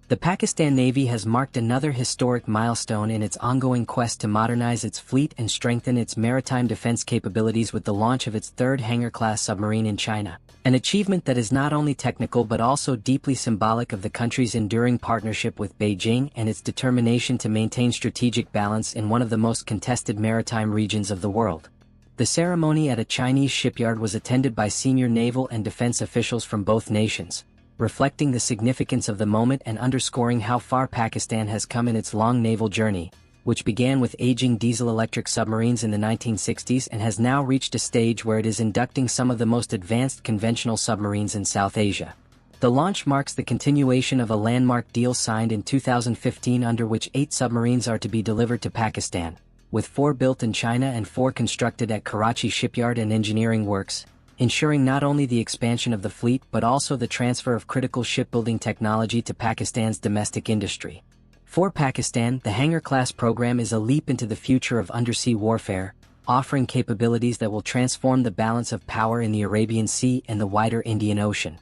The Pakistan Navy has marked another historic milestone in its ongoing quest to modernize its fleet and strengthen its maritime defense capabilities with the launch of its third Hangor-class submarine in China, an achievement that is not only technical but also deeply symbolic of the country's enduring partnership with Beijing and its determination to maintain strategic balance in one of the most contested maritime regions of the world. The ceremony at a Chinese shipyard was attended by senior naval and defense officials from both nations, reflecting the significance of the moment and underscoring how far Pakistan has come in its long naval journey, which began with aging diesel-electric submarines in the 1960s and has now reached a stage where it is inducting some of the most advanced conventional submarines in South Asia. The launch marks the continuation of a landmark deal signed in 2015 under which 8 submarines are to be delivered to Pakistan, with 4 built in China and 4 constructed at Karachi Shipyard and Engineering Works, ensuring not only the expansion of the fleet but also the transfer of critical shipbuilding technology to Pakistan's domestic industry. For Pakistan, the Hangor-class program is a leap into the future of undersea warfare, offering capabilities that will transform the balance of power in the Arabian Sea and the wider Indian Ocean.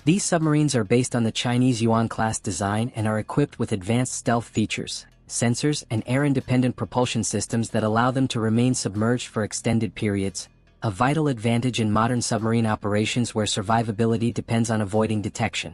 These submarines are based on the Chinese Yuan-class design and are equipped with advanced stealth features, sensors, and air-independent propulsion systems that allow them to remain submerged for extended periods, a vital advantage in modern submarine operations where survivability depends on avoiding detection.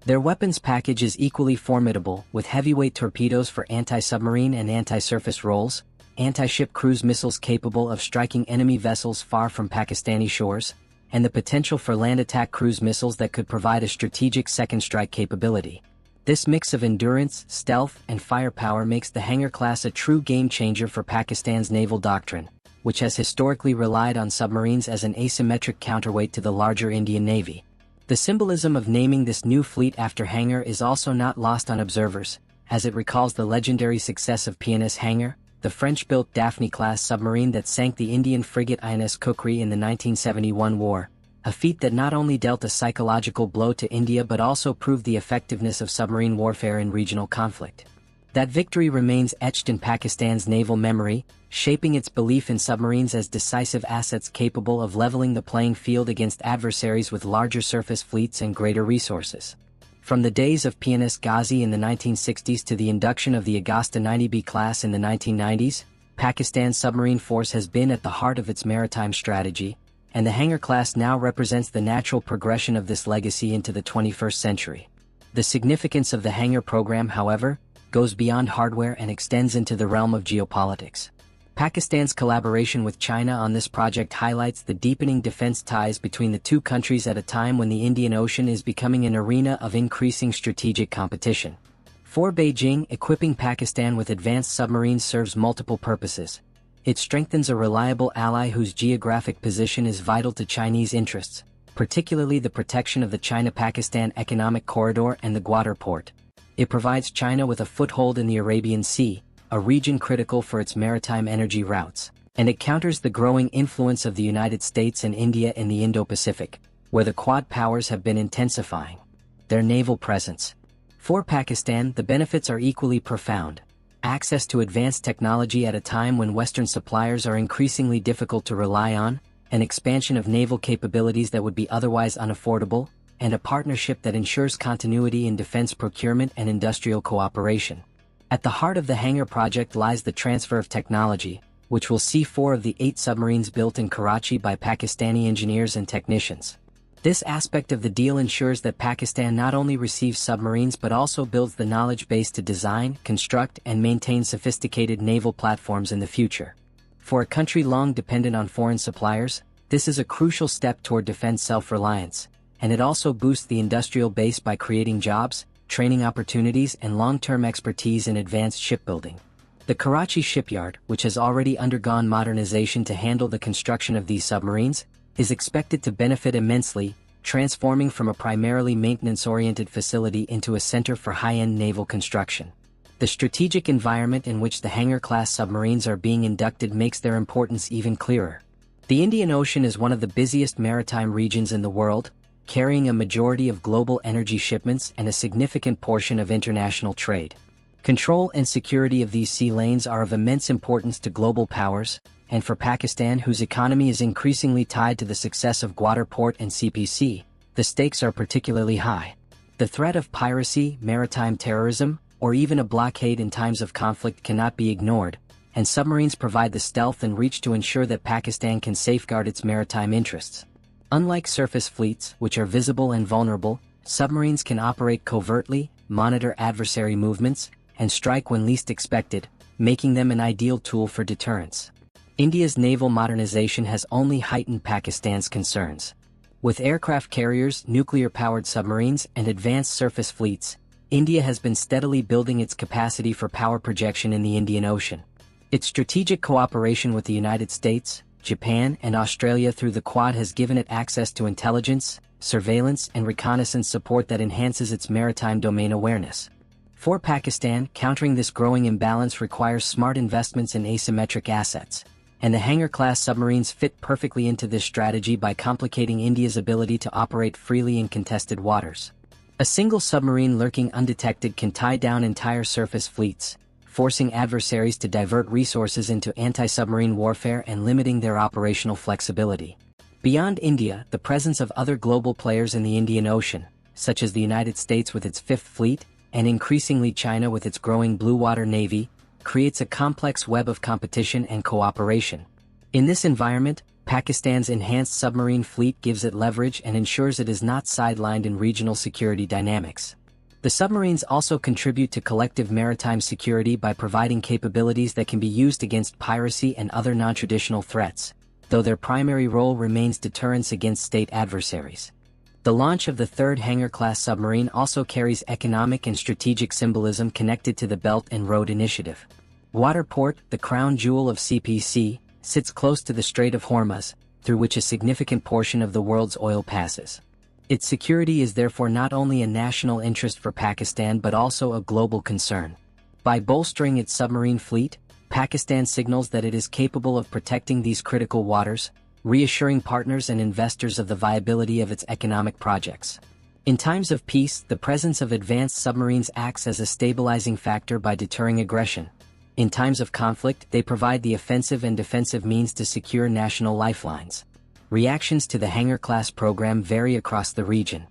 Their weapons package is equally formidable, with heavyweight torpedoes for anti-submarine and anti-surface roles, anti-ship cruise missiles capable of striking enemy vessels far from Pakistani shores, and the potential for land attack cruise missiles that could provide a strategic second strike capability. This mix of endurance, stealth, and firepower makes the Hangor-class a true game-changer for Pakistan's naval doctrine, which has historically relied on submarines as an asymmetric counterweight to the larger Indian Navy. The symbolism of naming this new fleet after Hangor is also not lost on observers, as it recalls the legendary success of PNS Hangor, the French-built Daphne-class submarine that sank the Indian frigate INS Kukri in the 1971 war, a feat that not only dealt a psychological blow to India but also proved the effectiveness of submarine warfare in regional conflict. That victory remains etched in Pakistan's naval memory, shaping its belief in submarines as decisive assets capable of leveling the playing field against adversaries with larger surface fleets and greater resources. From the days of PNS Ghazi in the 1960s to the induction of the Augusta 90B class in the 1990s, Pakistan's submarine force has been at the heart of its maritime strategy, and the Hangor-class now represents the natural progression of this legacy into the 21st century. The significance of the Hangor program, however, goes beyond hardware and extends into the realm of geopolitics. Pakistan's collaboration with China on this project highlights the deepening defense ties between the two countries at a time when the Indian Ocean is becoming an arena of increasing strategic competition. For Beijing, equipping Pakistan with advanced submarines serves multiple purposes. It strengthens a reliable ally whose geographic position is vital to Chinese interests, particularly the protection of the China-Pakistan Economic Corridor and the Gwadar port. It provides China with a foothold in the Arabian Sea, a region critical for its maritime energy routes, and it counters the growing influence of the United States and India in the Indo-Pacific, where the Quad powers have been intensifying their naval presence. For Pakistan, the benefits are equally profound. Access to advanced technology at a time when Western suppliers are increasingly difficult to rely on, an expansion of naval capabilities that would be otherwise unaffordable, and a partnership that ensures continuity in defense procurement and industrial cooperation. At the heart of the Hangor project lies the transfer of technology, which will see 4 of the 8 submarines built in Karachi by Pakistani engineers and technicians. This aspect of the deal ensures that Pakistan not only receives submarines but also builds the knowledge base to design, construct, and maintain sophisticated naval platforms in the future. For a country long dependent on foreign suppliers, this is a crucial step toward defense self-reliance, and it also boosts the industrial base by creating jobs, training opportunities, and long-term expertise in advanced shipbuilding. The Karachi Shipyard, which has already undergone modernization to handle the construction of these submarines, is expected to benefit immensely, transforming from a primarily maintenance-oriented facility into a center for high-end naval construction. The strategic environment in which the Hangor-class submarines are being inducted makes their importance even clearer. The Indian Ocean is one of the busiest maritime regions in the world, carrying a majority of global energy shipments and a significant portion of international trade. Control and security of these sea lanes are of immense importance to global powers, and for Pakistan, whose economy is increasingly tied to the success of Gwadar Port and CPEC, the stakes are particularly high. The threat of piracy, maritime terrorism, or even a blockade in times of conflict cannot be ignored, and submarines provide the stealth and reach to ensure that Pakistan can safeguard its maritime interests. Unlike surface fleets, which are visible and vulnerable, submarines can operate covertly, monitor adversary movements, and strike when least expected, making them an ideal tool for deterrence. India's naval modernization has only heightened Pakistan's concerns. With aircraft carriers, nuclear-powered submarines, and advanced surface fleets, India has been steadily building its capacity for power projection in the Indian Ocean. Its strategic cooperation with the United States, Japan, and Australia through the Quad has given it access to intelligence, surveillance, and reconnaissance support that enhances its maritime domain awareness. For Pakistan, countering this growing imbalance requires smart investments in asymmetric assets, and the Hangor-class submarines fit perfectly into this strategy by complicating India's ability to operate freely in contested waters. A single submarine lurking undetected can tie down entire surface fleets, forcing adversaries to divert resources into anti-submarine warfare and limiting their operational flexibility. Beyond India, the presence of other global players in the Indian Ocean, such as the United States with its Fifth Fleet, and increasingly China with its growing blue water navy, creates a complex web of competition and cooperation. In this environment, Pakistan's enhanced submarine fleet gives it leverage and ensures it is not sidelined in regional security dynamics. The submarines also contribute to collective maritime security by providing capabilities that can be used against piracy and other non-traditional threats, though their primary role remains deterrence against state adversaries. The launch of the third Hangor-class submarine also carries economic and strategic symbolism connected to the Belt and Road Initiative. Waterport, the crown jewel of CPEC, sits close to the Strait of Hormuz, through which a significant portion of the world's oil passes. Its security is therefore not only a national interest for Pakistan but also a global concern. By bolstering its submarine fleet, Pakistan signals that it is capable of protecting these critical waters, reassuring partners and investors of the viability of its economic projects. In times of peace, the presence of advanced submarines acts as a stabilizing factor by deterring aggression. In times of conflict, they provide the offensive and defensive means to secure national lifelines. Reactions to the Hangor-class program vary across the region.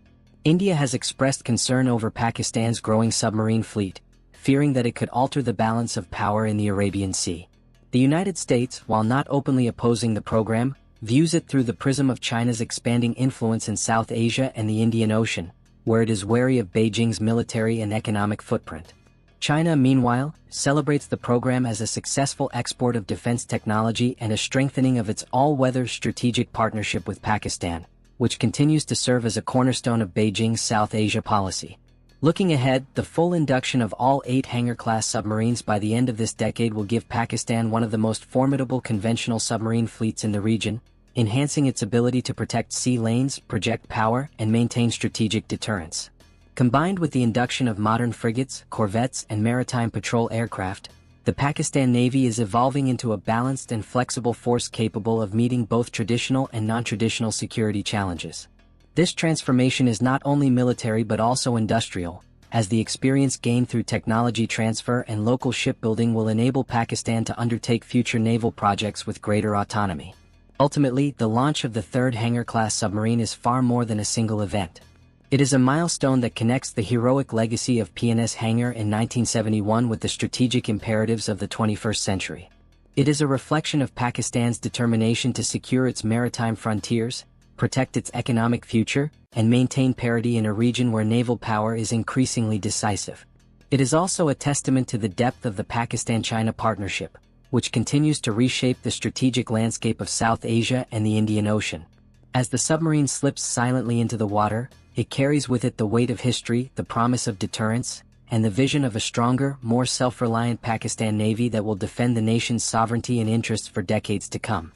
India has expressed concern over Pakistan's growing submarine fleet, fearing that it could alter the balance of power in the Arabian Sea. The United States, while not openly opposing the program, views it through the prism of China's expanding influence in South Asia and the Indian Ocean, where it is wary of Beijing's military and economic footprint. China, meanwhile, celebrates the program as a successful export of defense technology and a strengthening of its all-weather strategic partnership with Pakistan, which continues to serve as a cornerstone of Beijing's South Asia policy. Looking ahead, the full induction of all 8 Hangor-class submarines by the end of this decade will give Pakistan one of the most formidable conventional submarine fleets in the region, enhancing its ability to protect sea lanes, project power, and maintain strategic deterrence. Combined with the induction of modern frigates, corvettes, and maritime patrol aircraft, the Pakistan Navy is evolving into a balanced and flexible force capable of meeting both traditional and non-traditional security challenges. This transformation is not only military but also industrial, as the experience gained through technology transfer and local shipbuilding will enable Pakistan to undertake future naval projects with greater autonomy. Ultimately, the launch of the third Hangor-class submarine is far more than a single event. It is a milestone that connects the heroic legacy of PNS Hangor in 1971 with the strategic imperatives of the 21st century. It is a reflection of Pakistan's determination to secure its maritime frontiers, protect its economic future, and maintain parity in a region where naval power is increasingly decisive. It is also a testament to the depth of the Pakistan-China partnership, which continues to reshape the strategic landscape of South Asia and the Indian Ocean. As the submarine slips silently into the water, it carries with it the weight of history, the promise of deterrence, and the vision of a stronger, more self-reliant Pakistan Navy that will defend the nation's sovereignty and interests for decades to come.